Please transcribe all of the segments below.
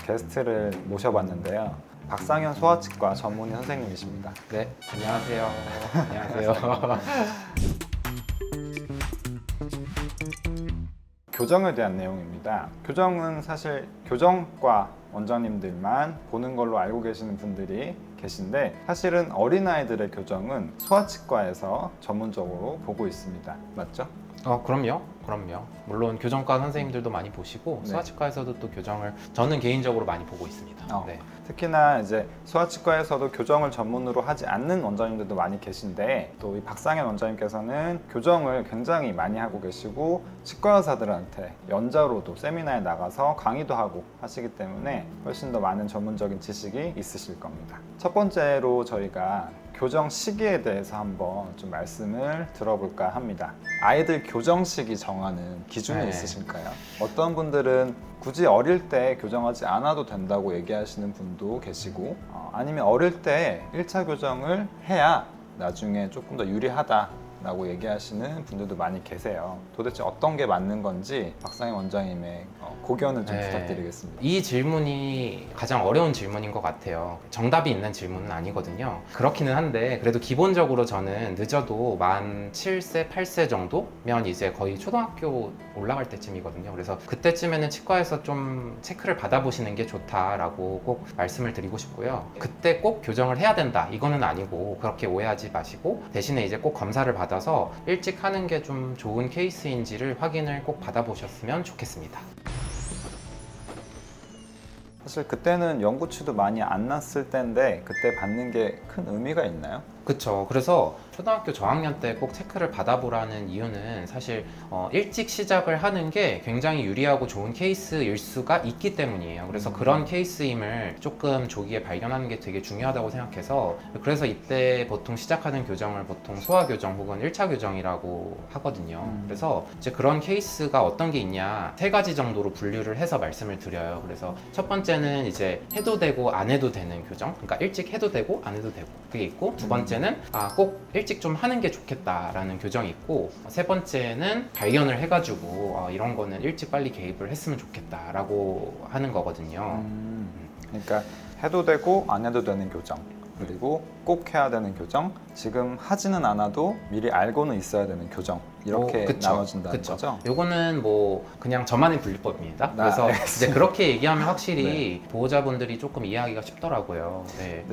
게스트를 모셔봤는데요. 박상현 소아치과 전문의 선생님이십니다. 네, 안녕하세요. 안녕하세요. 교정에 대한 내용입니다. 교정은 사실 교정과 원장님들만 보는 걸로 알고 계시는 분들이 계신데, 사실은 어린아이들의 교정은 소아치과에서 전문적으로 보고 있습니다. 맞죠? 그럼요. 물론 교정과 선생님들도 많이 보시고 네. 소아치과에서도 또 교정을 저는 개인적으로 많이 보고 있습니다. 네. 특히나 이제 소아치과에서도 교정을 전문으로 하지 않는 원장님들도 많이 계신데, 또 이 박상현 원장님께서는 교정을 굉장히 많이 하고 계시고 치과 의사들한테 연자로도 세미나에 나가서 강의도 하고 하시기 때문에 훨씬 더 많은 전문적인 지식이 있으실 겁니다. 첫 번째로 저희가 교정 시기에 대해서 한번 좀 말씀을 들어볼까 합니다. 아이들 교정 시기 정하는 기준이 네. 있으실까요? 어떤 분들은 굳이 어릴 때 교정하지 않아도 된다고 얘기하시는 분도 계시고, 아니면 어릴 때 1차 교정을 해야 나중에 조금 더 유리하다라고 얘기하시는 분들도 많이 계세요. 도대체 어떤 게 맞는 건지 박상현 원장님의 고견을 좀 부탁드리겠습니다. 이 질문이 가장 어려운 질문인 것 같아요. 정답이 있는 질문은 아니거든요. 그렇기는 한데 그래도 기본적으로 저는 늦어도 만 7세, 8세 정도면 이제 거의 초등학교 올라갈 때쯤이거든요. 그래서 그때쯤에는 치과에서 좀 체크를 받아보시는 게 좋다라고 꼭 말씀을 드리고 싶고요. 그때 꼭 교정을 해야 된다, 이거는 아니고 그렇게 오해하지 마시고, 대신에 이제 꼭 검사를 받아서 일찍 하는 게 좀 좋은 케이스인지를 확인을 꼭 받아보셨으면 좋겠습니다. 사실 그때는 연구치도 많이 안 났을 때인데, 그때 받는 게 큰 의미가 있나요? 그쵸. 그래서 초등학교 저학년 때 꼭 체크를 받아보라는 이유는 사실 일찍 시작을 하는 게 굉장히 유리하고 좋은 케이스일 수가 있기 때문이에요. 그래서 그런 케이스임을 조금 조기에 발견하는 게 되게 중요하다고 생각해서, 그래서 이때 보통 시작하는 교정을 보통 소아교정 혹은 1차 교정이라고 하거든요. 그래서 이제 그런 케이스가 어떤 게 있냐, 세 가지 정도로 분류를 해서 말씀을 드려요. 그래서 첫 번째는 이제 해도 되고 안 해도 되는 교정, 그러니까 일찍 해도 되고 안 해도 되고, 그게 있고, 두 번째는 꼭 일찍 좀 하는 게 좋겠다라는 교정이 있고, 세 번째는 발견을 해가지고 이런 거는 일찍 빨리 개입을 했으면 좋겠다라고 하는 거거든요. 그러니까 해도 되고 안 해도 되는 교정, 그리고 꼭 해야 되는 교정, 지금 하지는 않아도 미리 알고는 있어야 되는 교정, 이렇게 나눠진다는 거죠? 요거는 뭐 그냥 저만의 분류법입니다. 그래서 알겠습니다. 이제 그렇게 얘기하면 확실히 보호자분들이 조금 이해하기가 쉽더라고요. 네.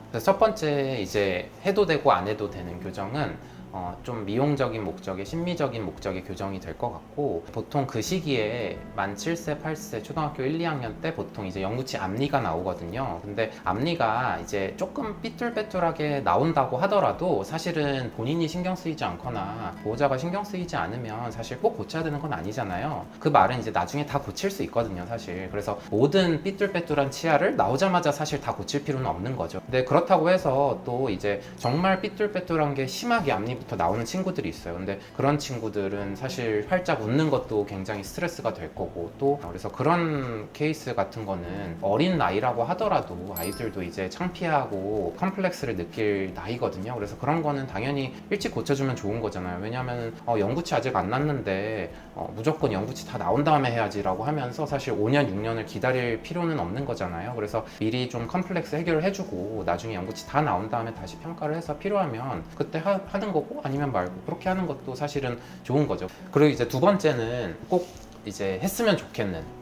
그래서 첫 번째, 이제 해도 되고 안 해도 되는 교정은 좀 미용적인 목적의, 심미적인 목적의 교정이 될 것 같고, 보통 그 시기에 만 7세, 8세, 초등학교 1, 2학년 때 보통 이제 영구치 앞니가 나오거든요. 근데 앞니가 이제 조금 삐뚤빼뚤하게 나온다고 하더라도 사실은 본인이 신경 쓰이지 않거나 보호자가 신경 쓰이지 않으면 사실 꼭 고쳐야 되는 건 아니잖아요. 그 말은 이제 나중에 다 고칠 수 있거든요, 사실. 그래서 모든 삐뚤빼뚤한 치아를 나오자마자 사실 다 고칠 필요는 없는 거죠. 근데 그렇다고 해서 또 이제 정말 삐뚤빼뚤한 게 심하게 앞니부터 나오는 친구들이 있어요. 근데 그런 친구들은 사실 활짝 웃는 것도 굉장히 스트레스가 될 거고, 또 그래서 그런 케이스 같은 거는 어린 나이라고 하더라도 아이들도 이제 창피하고 컴플렉스를 느낄 나이거든요. 그래서 그런 거는 당연히 일찍 고쳐주면 좋은 거잖아요. 왜냐하면 영구치 아직 안 났는데 무조건 영구치 다 나온 다음에 해야지라고 하면서 사실 5년, 6년을 기다릴 필요는 없는 거잖아요. 그래서 미리 좀 컴플렉스 해결을 해주고 나중에 영구치 다 나온 다음에 다시 평가를 해서 필요하면 그때 하는 거고, 아니면 말고, 그렇게 하는 것도 사실은 좋은 거죠. 그리고 이제 두 번째는 꼭 이제 했으면 좋겠는,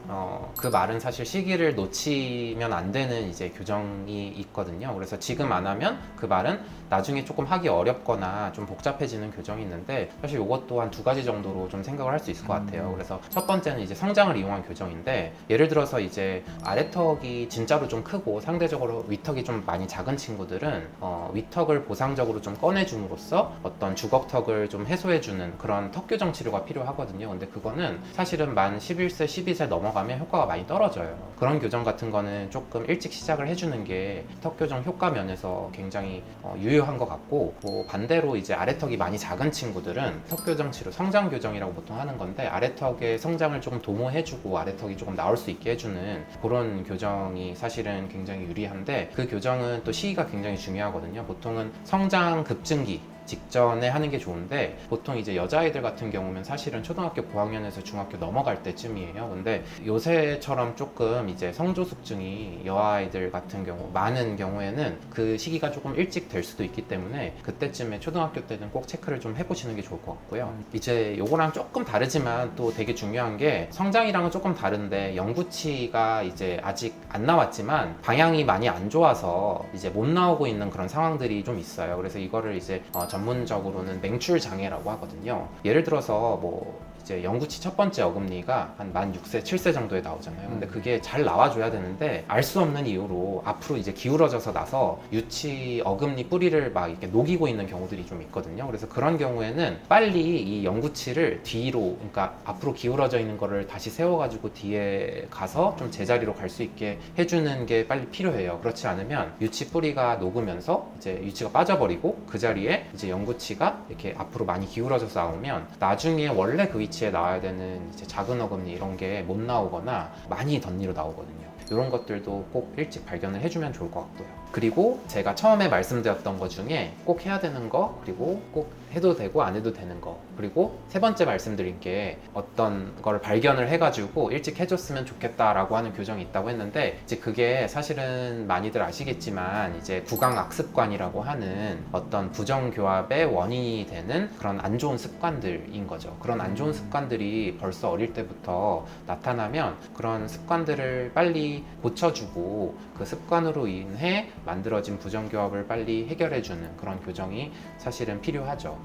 그 말은 사실 시기를 놓치면 안 되는 이제 교정이 있거든요. 그래서 지금 안 하면 그 말은 나중에 조금 하기 어렵거나 좀 복잡해지는 교정이 있는데, 사실 이것도 한 두 가지 정도로 좀 생각을 할 수 있을 것 같아요. 그래서 첫 번째는 이제 성장을 이용한 교정인데, 예를 들어서 이제 아래턱이 진짜로 좀 크고 상대적으로 위턱이 좀 많이 작은 친구들은 위턱을 보상적으로 좀 꺼내줌으로써 어떤 주걱턱을 좀 해소해주는 그런 턱 교정 치료가 필요하거든요. 근데 그거는 사실은 만 11세, 12세 넘어가면 효과가 많이 떨어져요. 그런 교정 같은 거는 조금 일찍 시작을 해주는 게 턱 교정 효과 면에서 굉장히 유효한 것 같고, 뭐 반대로 이제 아래턱이 많이 작은 친구들은 턱 교정 치료, 성장 교정이라고 보통 하는 건데, 아래턱의 성장을 조금 도모해주고 아래턱이 조금 나올 수 있게 해주는 그런 교정이 사실은 굉장히 유리한데, 그 교정은 또 시기가 굉장히 중요하거든요. 보통은 성장 급증기, 직전에 하는 게 좋은데 보통 이제 여자아이들 같은 경우면 사실은 초등학교 고학년에서 중학교 넘어갈 때쯤이에요. 근데 요새처럼 조금 이제 성조숙증이 여아이들 같은 경우 많은 경우에는 그 시기가 조금 일찍 될 수도 있기 때문에 그때쯤에 초등학교 때는 꼭 체크를 좀 해보시는 게 좋을 것 같고요. 이제 요거랑 조금 다르지만 또 되게 중요한 게 성장이랑은 조금 다른데 영구치가 이제 아직 안 나왔지만 방향이 많이 안 좋아서 이제 못 나오고 있는 그런 상황들이 좀 있어요. 그래서 이거를 이제 전문적으로는 맹출 장애라고 하거든요. 예를 들어서 뭐 이제 영구치 첫 번째 어금니가 한 만 6세, 7세 정도에 나오잖아요. 근데 그게 잘 나와줘야 되는데 알 수 없는 이유로 앞으로 이제 기울어져서 나서 유치 어금니 뿌리를 막 이렇게 녹이고 있는 경우들이 좀 있거든요. 그래서 그런 경우에는 빨리 이 영구치를 뒤로, 그러니까 앞으로 기울어져 있는 거를 다시 세워가지고 뒤에 가서 좀 제자리로 갈 수 있게 해주는 게 빨리 필요해요. 그렇지 않으면 유치 뿌리가 녹으면서 이제 유치가 빠져버리고 그 자리에 이제 영구치가 이렇게 앞으로 많이 기울어져서 나오면 나중에 원래 그 위치에 나와야 되는 이제 작은 어금니 이런 게 못 나오거나 많이 덧니로 나오거든요. 이런 것들도 꼭 일찍 발견을 해주면 좋을 것 같고요. 그리고 제가 처음에 말씀드렸던 것 중에 꼭 해야 되는 거, 그리고 꼭 해도 되고 안 해도 되는 거, 그리고 세 번째 말씀드린 게 어떤 걸 발견을 해가지고 일찍 해줬으면 좋겠다라고 하는 교정이 있다고 했는데 이제 그게 사실은 많이들 아시겠지만 이제 구강악습관이라고 하는 어떤 부정교합의 원인이 되는 그런 안 좋은 습관들인 거죠. 그런 안 좋은 습관들이 벌써 어릴 때부터 나타나면 그런 습관들을 빨리 고쳐주고 그 습관으로 인해 만들어진 부정교합을 빨리 해결해주는 그런 교정이 사실은 필요하죠.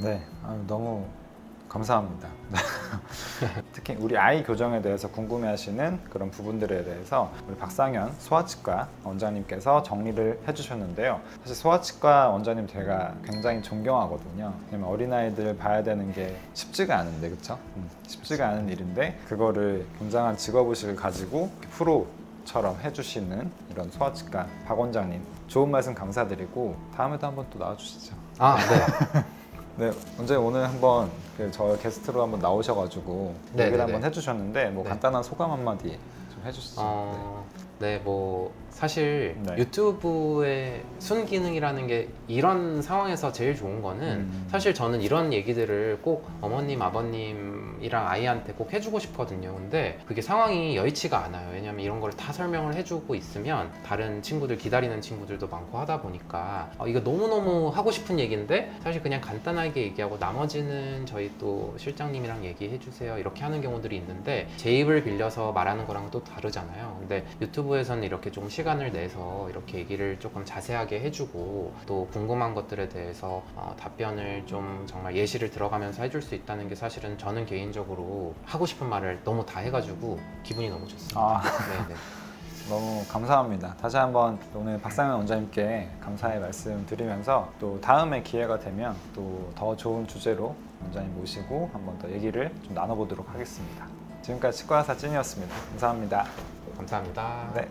네, 너무 감사합니다. 특히 우리 아이 교정에 대해서 궁금해하시는 그런 부분들에 대해서 우리 박상현 소아치과 원장님께서 정리를 해주셨는데요. 사실 소아치과 원장님 제가 굉장히 존경하거든요. 왜냐면 어린아이들 봐야 되는 게 쉽지가 않은데, 그쵸? 쉽지가 않은 일인데 그거를 굉장한 직업의식을 가지고 프로처럼 해주시는 이런 소아치과 박 원장님, 좋은 말씀 감사드리고 다음에도 한번 또 나와주시죠. 아, 네. 네, 원장님 오늘 한번 저 게스트로 한번 나오셔가지고 네, 얘기를 네, 한번 네. 해주셨는데 뭐 네. 간단한 소감 한마디 좀 해주시죠. 네, 뭐 사실 네. 유튜브의 순기능이라는 게 이런 상황에서 제일 좋은 거는 사실 저는 이런 얘기들을 꼭 어머님, 아버님이랑 아이한테 꼭 해주고 싶거든요. 근데 그게 상황이 여의치가 않아요. 왜냐면 이런 걸 다 설명을 해주고 있으면 다른 친구들, 기다리는 친구들도 많고 하다 보니까 이거 너무너무 하고 싶은 얘기인데 사실 그냥 간단하게 얘기하고 나머지는 저희 또 실장님이랑 얘기해 주세요 이렇게 하는 경우들이 있는데 제 입을 빌려서 말하는 거랑 또 다르잖아요. 근데 유튜브에서는 이렇게 조금 시간을 내서 이렇게 얘기를 조금 자세하게 해주고 또 궁금한 것들에 대해서 답변을 좀 정말 예시를 들어가면서 해줄 수 있다는 게 사실은 저는 개인적으로 하고 싶은 말을 너무 다 해가지고 기분이 너무 좋습니다. 네네. 너무 감사합니다. 다시 한번 오늘 박상현 원장님께 감사의 말씀 드리면서 또 다음에 기회가 되면 또 더 좋은 주제로 원장님 모시고 한번 더 얘기를 좀 나눠보도록 하겠습니다. 지금까지 치과의사 찐이었습니다. 감사합니다. 감사합니다. 네.